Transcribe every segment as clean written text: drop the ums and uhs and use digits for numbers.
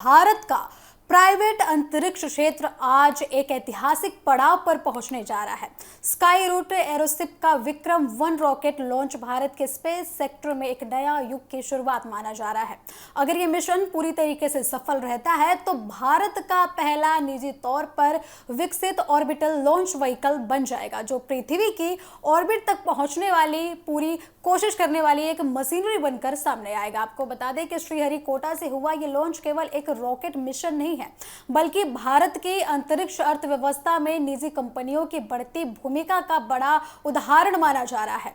भारत का प्राइवेट अंतरिक्ष क्षेत्र आज एक ऐतिहासिक पड़ाव पर पहुंचने जा रहा है। स्काई रूट एरोशिप का विक्रम-1 रॉकेट लॉन्च भारत के स्पेस सेक्टर में एक नया युग की शुरुआत माना जा रहा है। अगर ये मिशन पूरी तरीके से सफल रहता है तो भारत का पहला निजी तौर पर विकसित ऑर्बिटल लॉन्च व्हीकल बन जाएगा, जो पृथ्वी की ऑर्बिट तक पहुंचने वाली पूरी कोशिश करने वाली एक मशीनरी बनकर सामने आएगा। आपको बता दें कि श्रीहरिकोटा से हुआ ये लॉन्च केवल एक रॉकेट मिशन नहीं है, बल्कि भारत की अंतरिक्ष अर्थव्यवस्था में निजी कंपनियों की बढ़ती भूमिका का बड़ा उदाहरण माना जा रहा है।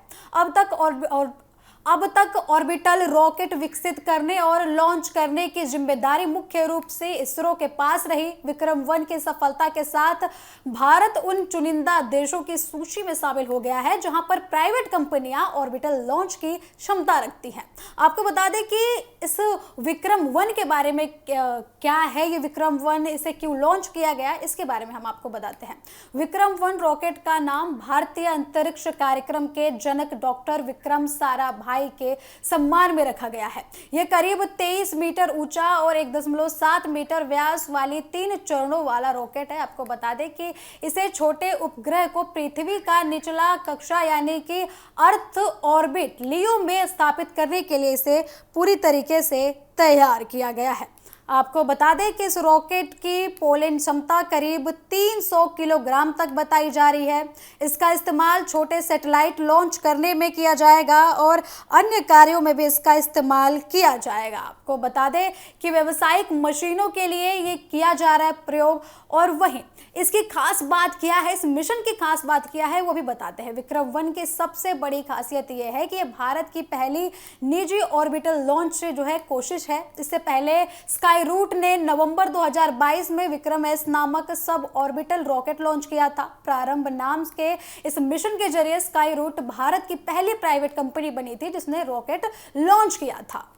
अब तक ऑर्बिटल रॉकेट विकसित करने और लॉन्च करने की जिम्मेदारी मुख्य रूप से इसरो के पास रही। विक्रम-1 की सफलता के साथ भारत उन चुनिंदा देशों की सूची में शामिल हो गया है जहां पर प्राइवेट कंपनियां ऑर्बिटल लॉन्च की क्षमता रखती हैं। आपको बता दें कि इस विक्रम-1 के बारे में क्या है ये विक्रम-1, इसे क्यों लॉन्च किया गया, इसके बारे में हम आपको बताते हैं। विक्रम-1 रॉकेट का नाम भारतीय अंतरिक्ष कार्यक्रम के जनक डॉक्टर विक्रम साराभाई के सम्मान में रखा गया है। यह करीब 23 मीटर ऊंचा और 1.7 मीटर व्यास वाली 3 चरणों वाला रॉकेट है। आपको बता दें कि इसे छोटे उपग्रह को पृथ्वी का निचला कक्षा यानी कि अर्थ ऑर्बिट लियो में स्थापित करने के लिए इसे पूरी तरीके से तैयार किया गया है। आपको बता दें कि इस रॉकेट की पोलैंड क्षमता करीब 300 किलोग्राम तक बताई जा रही है। इसका इस्तेमाल छोटे सैटेलाइट लॉन्च करने में किया जाएगा और अन्य कार्यों में भी इसका इस्तेमाल किया जाएगा। आपको बता दें कि व्यावसायिक मशीनों के लिए ये किया जा रहा है प्रयोग, और वहीं इसकी खास बात क्या है, इस मिशन की खास बात क्या है वो भी बताते हैं। विक्रम-1 की सबसे बड़ी खासियत ये है कि ये भारत की पहली निजी ऑर्बिटल लॉन्च जो है कोशिश है। इससे पहले स्काई रूट ने नवंबर 2022 में विक्रम एस नामक सब ऑर्बिटल रॉकेट लॉन्च किया था। प्रारंभ नाम के इस मिशन के जरिए स्काई रूट भारत की पहली प्राइवेट कंपनी बनी थी जिसने रॉकेट लॉन्च किया था।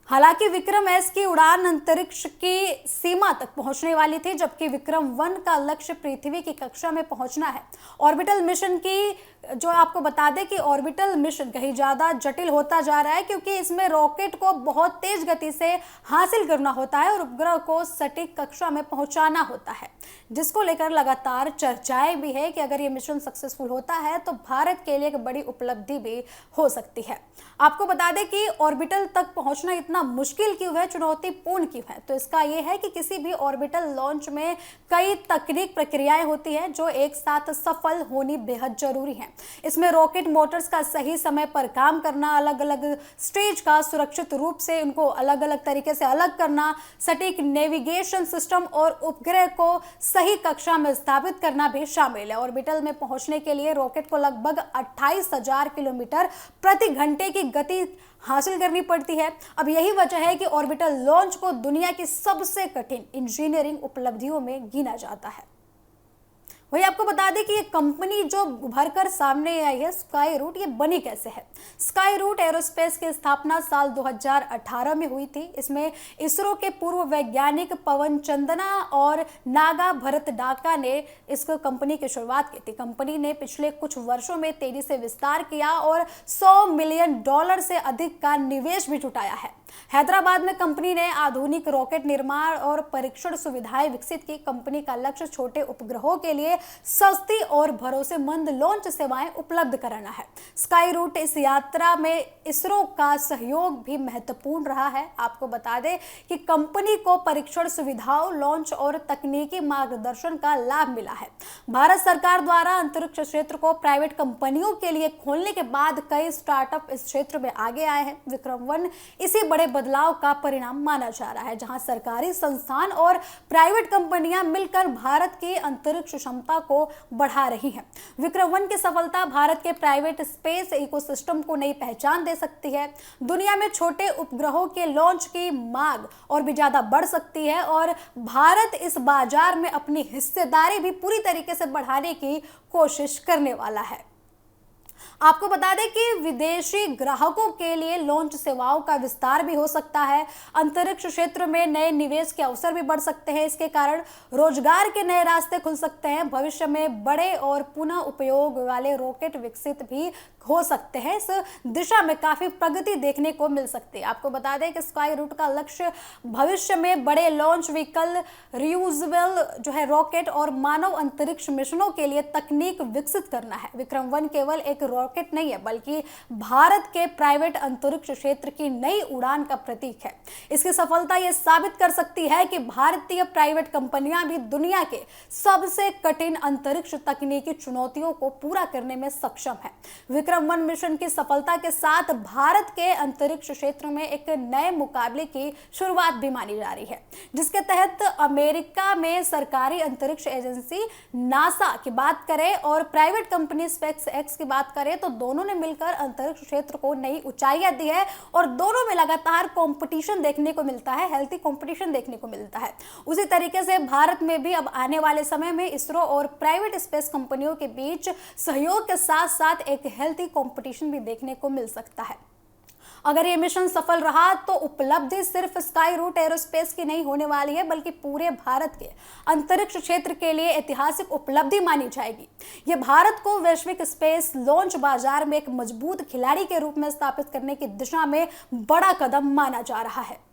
हालांकि विक्रम एस की उड़ान अंतरिक्ष की सीमा तक पहुंचने वाली थी, जबकि विक्रम-1 का लक्ष्य पृथ्वी की कक्षा में पहुंचना है। ऑर्बिटल मिशन की जो आपको बता दें कि ऑर्बिटल मिशन कहीं ज़्यादा जटिल होता जा रहा है, क्योंकि इसमें रॉकेट को बहुत तेज गति से हासिल करना होता है और उपग्रह को सटीक कक्षा में पहुंचाना होता है, जिसको लेकर लगातार चर्चाएं भी है कि अगर ये मिशन सक्सेसफुल होता है तो भारत के लिए एक बड़ी उपलब्धि भी हो सकती है। आपको बता दें कि ऑर्बिटल तक पहुंचना इतना मुश्किल क्यों है, चुनौतीपूर्ण क्यों है, तो इसका यह है कि किसी भी ऑर्बिटल लॉन्च में कई तकनीक प्रक्रियाएं होती हैं जो एक साथ सफल होनी बेहद जरूरी है। इसमें रॉकेट मोटर्स का सही समय पर काम करना, अलग अलग स्टेज का सुरक्षित रूप से उनको अलग अलग तरीके से अलग करना, सटीक नेविगेशन सिस्टम और उपग्रह को सही कक्षा में स्थापित करना भी शामिल है। ऑर्बिटल में पहुंचने के लिए रॉकेट को लगभग 28,000 किलोमीटर प्रति घंटे की गति हासिल करनी पड़ती है। अब यही वजह है कि ऑर्बिटल लॉन्च को दुनिया की सबसे कठिन इंजीनियरिंग उपलब्धियों में गिना जाता है। वही आपको बता दें कि ये कंपनी जो उभर कर सामने आई है स्काई रूट, ये बनी कैसे है। स्काई रूट एरोस्पेस की स्थापना साल 2018 में हुई थी। इसमें इसरो के पूर्व वैज्ञानिक पवन चंदना और नागा भरत डाका ने इस कंपनी की शुरुआत की थी। कंपनी ने पिछले कुछ वर्षों में तेजी से विस्तार किया और $100 मिलियन से अधिक का निवेश भी जुटाया है। हैदराबाद में कंपनी ने आधुनिक रॉकेट निर्माण और परीक्षण सुविधाएं विकसित की। कंपनी का लक्ष्य छोटे उपग्रहों के लिए सस्ती और भरोसेमंद लॉन्च सेवाएं उपलब्ध कराना है। स्काई रूट इस यात्रा में इसरो का सहयोग भी महत्वपूर्ण रहा है। आपको बता दें कि कंपनी को परीक्षण सुविधाओं, लॉन्च और तकनीकी मार्गदर्शन का लाभ मिला है। भारत सरकार द्वारा अंतरिक्ष क्षेत्र को प्राइवेट कंपनियों के लिए खोलने के बाद कई स्टार्टअप इस क्षेत्र में आगे आए हैं। विक्रम-1 इसी बड़े बदलाव का परिणाम माना जा रहा है, जहां सरकारी संस्थान और प्राइवेट कंपनियां मिलकर भारत की अंतरिक्ष क्षमता को बढ़ा रही हैं। विक्रम-1 की सफलता भारत के प्राइवेट स्पेस इकोसिस्टम को नई पहचान दे सकती है। दुनिया में छोटे उपग्रहों के लॉन्च की मांग और भी ज्यादा बढ़ सकती है और भारत इस बाजार में अपनी हिस्सेदारी भी पूरी तरीके से बढ़ाने की कोशिश करने वाला है। आपको बता दें कि विदेशी ग्राहकों के लिए लॉन्च सेवाओं का विस्तार भी हो सकता है। अंतरिक्ष क्षेत्र में नए निवेश के अवसर भी बढ़ सकते हैं। इसके कारण रोजगार के नए रास्ते खुल सकते हैं। भविष्य में बड़े और पुनः उपयोग वाले रॉकेट विकसित भी हो सकते हैं। इस दिशा में काफी प्रगति देखने को मिल सकती है। आपको बता दें कि स्काई रूट का लक्ष्य भविष्य में बड़े लॉन्च व्हीकल, रियूजेबल जो है रॉकेट और मानव अंतरिक्ष मिशनों के लिए तकनीक विकसित करना है। विक्रम वन केवल एक रॉकेट नहीं है, बल्कि भारत के प्राइवेट अंतरिक्ष क्षेत्र की नई उड़ान का प्रतीक है। इसकी सफलता यह साबित कर सकती है कि भारतीय प्राइवेट कंपनियां भी दुनिया के सबसे कठिन अंतरिक्ष तकनीकी चुनौतियों को पूरा करने में सक्षम है। विक्रम वन मिशन की सफलता के साथ भारत के अंतरिक्ष क्षेत्र में एक नए मुकाबले की शुरुआत भी मानी जा रही है, जिसके तहत अमेरिका में सरकारी अंतरिक्ष एजेंसी नासा की बात करें और प्राइवेट कंपनी स्पेस एक्स की बात करें तो दोनों ने मिलकर अंतरिक्ष क्षेत्र को नई ऊंचाइयां दी है और दोनों में लगातार कंपटीशन देखने को मिलता है, हेल्थी कंपटीशन देखने को मिलता है। उसी तरीके से भारत में भी अब आने वाले समय में इसरो और प्राइवेट स्पेस कंपनियों के बीच सहयोग के साथ साथ एक हेल्थी कंपटीशन भी देखने को मिल सकता है। अगर ये मिशन सफल रहा तो उपलब्धि सिर्फ स्काई रूट एरोस्पेस की नहीं होने वाली है, बल्कि पूरे भारत के अंतरिक्ष क्षेत्र के लिए ऐतिहासिक उपलब्धि मानी जाएगी। ये भारत को वैश्विक स्पेस लॉन्च बाजार में एक मजबूत खिलाड़ी के रूप में स्थापित करने की दिशा में बड़ा कदम माना जा रहा है।